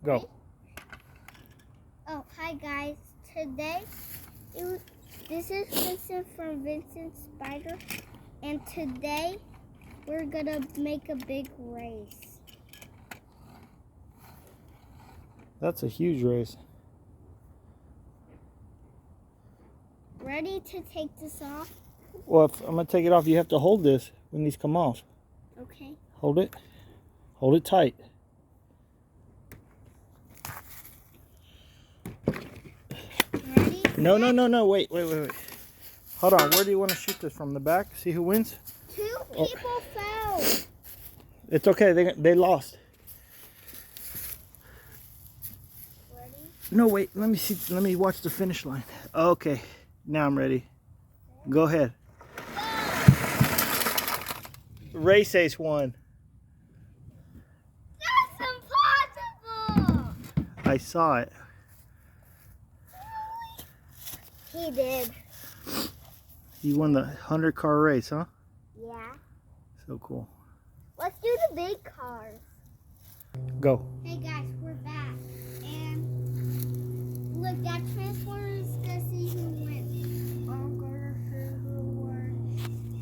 Go. Oh, hi guys. Today, this is Vincent from Vincent Spider, and today we're gonna make a big race. That's a huge race. Ready to take this off? Well, if I'm gonna take it off, you have to hold this when these come off. Okay. Hold it. Hold it tight. Ready? No. Wait. Hold on. Where do you want to shoot this from? The back? See who wins? Two people fell. It's okay. They lost. Ready? No, wait. Let me see. Let me watch the finish line. Okay. Now I'm ready. Go ahead. Race Ace won. That's impossible. I saw it. He did. You won the 100-car race, huh? Yeah. So cool. Let's do the big cars. Go. Hey guys, we're back. And look, that transformer is gonna see who wins. I'm gonna see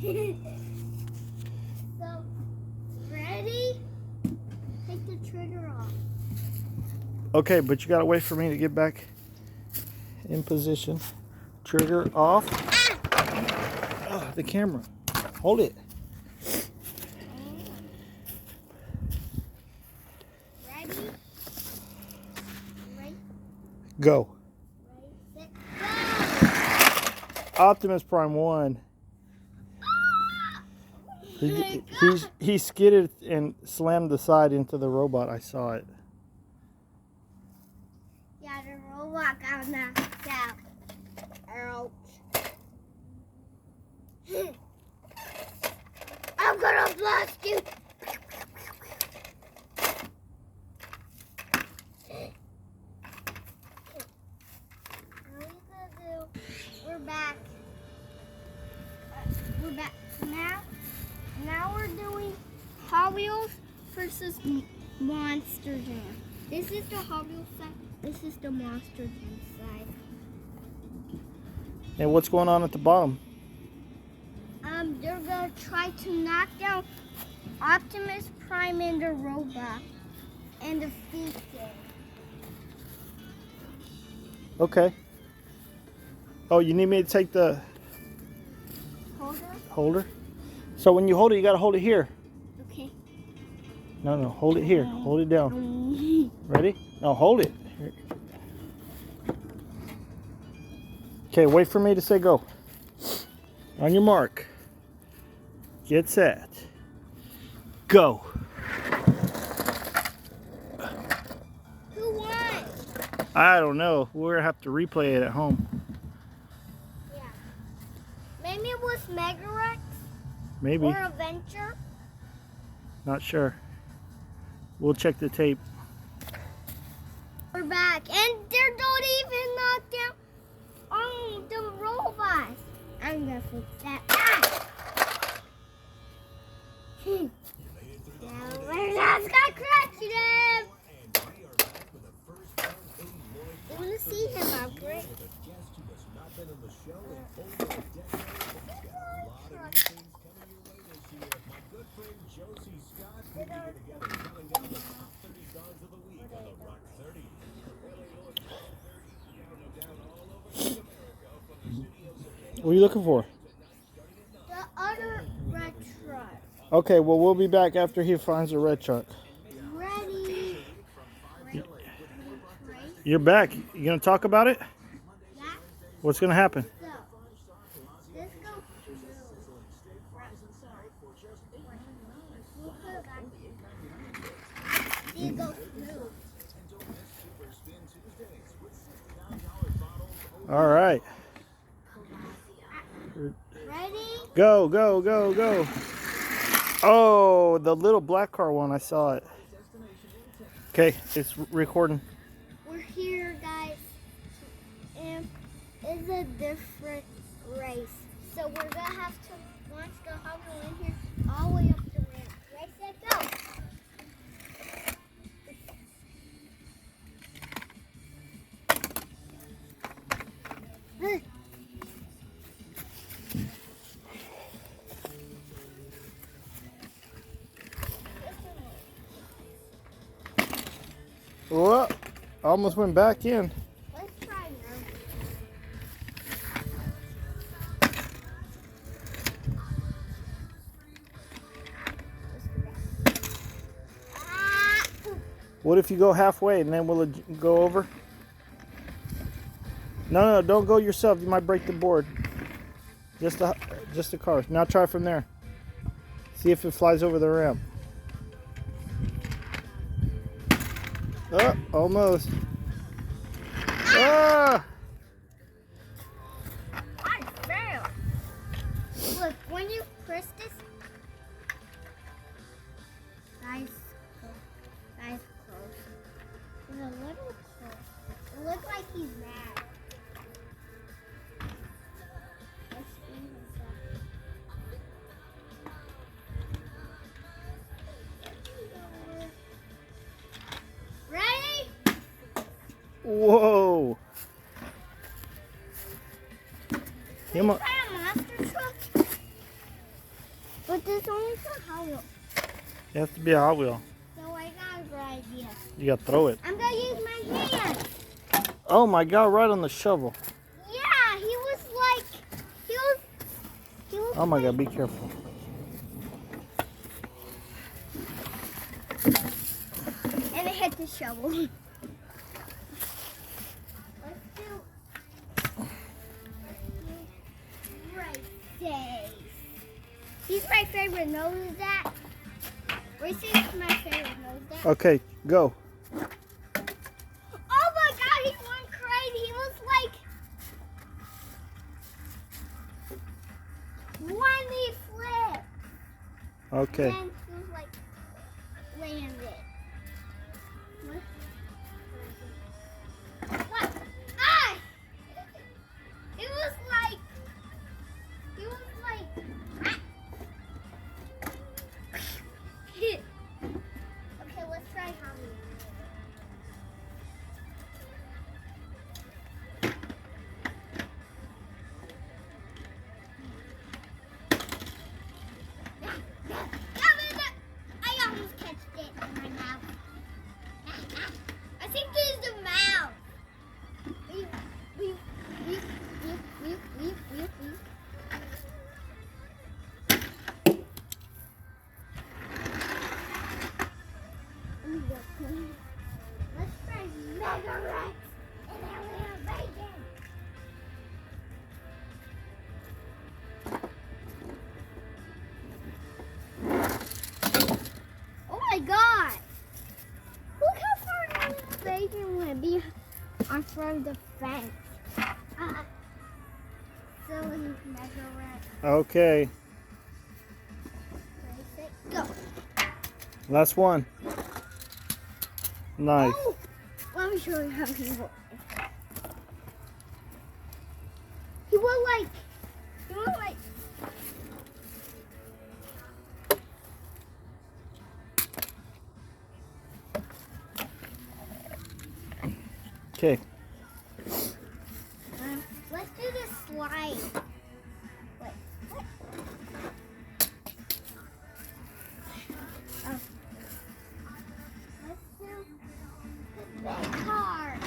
who wins. So, ready? Take the trigger off. Okay, but you gotta wait for me to get back in position. Trigger off. Oh, the camera. Hold it. Ready? Ready? Go. Ready? Set, go! Optimus Prime won. He skidded and slammed the side into the robot. I saw it. Yeah, the robot got knocked out. Ouch. I'm gonna blast you. What are you gonna do? We're back. We're back. Now we're doing Hot Wheels versus Monster Jam. This is the Hot Wheels side. This is the Monster Jam side. And what's going on at the bottom? They're gonna try to knock down Optimus Prime and the robot and defeat it. Okay. Oh, you need me to take the holder? So when you hold it, you gotta hold it here. Okay. No, hold it here. Hold it down. Ready? No, hold it. Here. Okay, wait for me to say go. On your mark. Get set. Go. Who won? I don't know. We're gonna have to replay it at home. Yeah. Maybe it was Megarex Maybe. or Adventure. Not sure. We'll check the tape. We're back, and they don't even knock down the robots. I'm gonna fix that. Ah! Now we're just gonna crush them. You wanna see him upgrade? What are you looking for? The other red truck. Okay, well, we'll be back after he finds the red truck. Ready? You're back. You gonna talk about it? Yeah. What's gonna happen? So, this goes through. We'll put it back. See, it goes through. All right. Ready? Go. Oh, the little black car one. I saw it. Okay, it's recording. We're here, guys, and it's a different race. So we're gonna have to launch the Hot Wheel in here all the way up the ramp. Ready, set, go! Whoa! Almost went back in. Let's try now. Ah! What if you go halfway and then will it go over? No, don't go yourself. You might break the board. Just the car. Now try from there. See if it flies over the ramp. Oh, almost. Ah! I failed. Look, when you press this, guys, close. It's a little close. It looks like he's mad. Let's spin himself. Ready? Whoa! Come on. Try a monster truck. But there's only for Hot Wheels. It has to be a Hot Wheel. So I got a good idea. You gotta throw it. I'm gonna use my hand. Oh my God! Right on the shovel. Yeah, he was. Oh my God! Be careful. And it hit the shovel. Let's do right days. He's my favorite. Knows that. Racing is my favorite. Knows that. Okay, go. Oh my God! He went crazy. He was like. When he flipped. Okay. And then he was like landed. What? Ah! It was like. Okay, let's try how many. I almost catched it in my mouth. I think there's the mouth. Let's try Mega Rex and Atlanta Bacon. Oh my God! Look how far Atlanta Bacon would be on front of the fence. Silly Mega Rex. Okay. Ready, set, go. Last one. Nice. Oh, let me show you how he will. He will like. Okay. Let's do the slide. Wait, what? Oh. Let's do the big car.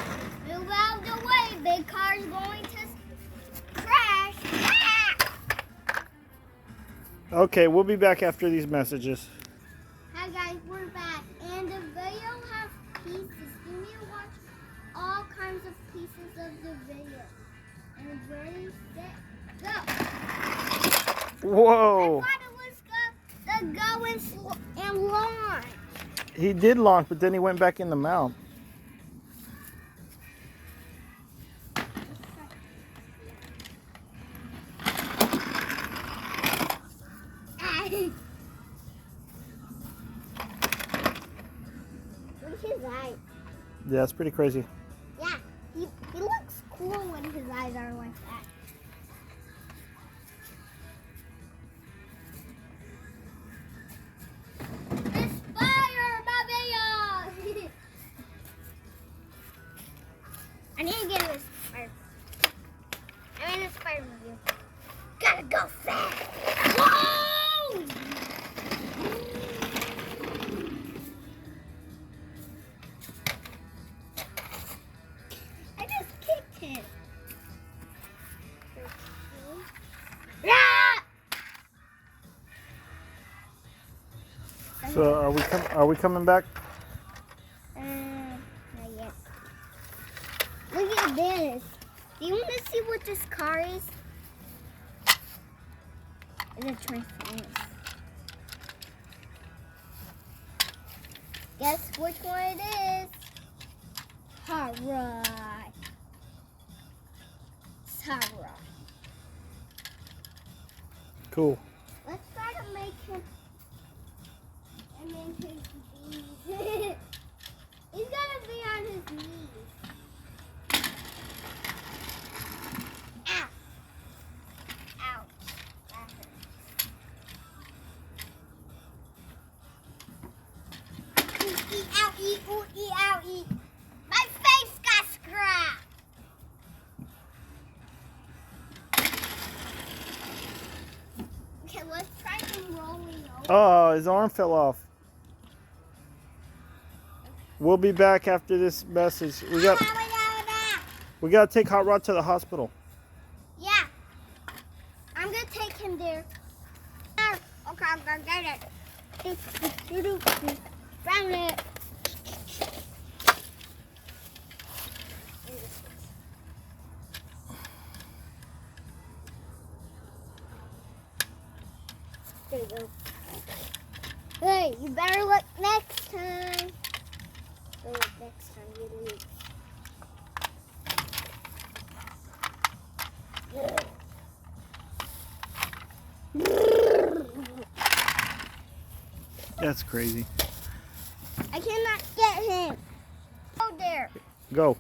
Move out the way. Big car's going to crash. Ah! Okay, we'll be back after these messages. Hi guys, we're back. And the video has pieces. You need to watch all kinds of pieces of the video. And ready, set, go. Whoa! I thought it was go and launch. He did launch, but then he went back in the mouth. Look at his eyes. Yeah, it's pretty crazy. Yeah, he looks cool when his eyes are like that. Inspire my video! I need to get an inspire. I'm in inspire movie. Gotta go fast! Whoa! So are we coming back? Not yet. Look at this. Do you want to see what this car is? It's a Transformers. Guess which one it is? Alright. Alright. Cool. Let's try to make him. And then his knees. He's gonna be on his knees. Ow. Ouch. That hurts. Eat, ow, eat, ooh, eat, ow, eat. My face got scratched. Okay, let's try some rolling over. Oh, his arm fell off. We'll be back after this message. We got to take Hot Rod to the hospital. Yeah. I'm gonna take him there. Okay, I'm gonna get it. Found it. There you go. Hey, you better look next time. Look next time you leave. That's crazy. I cannot get him. Go there. Go.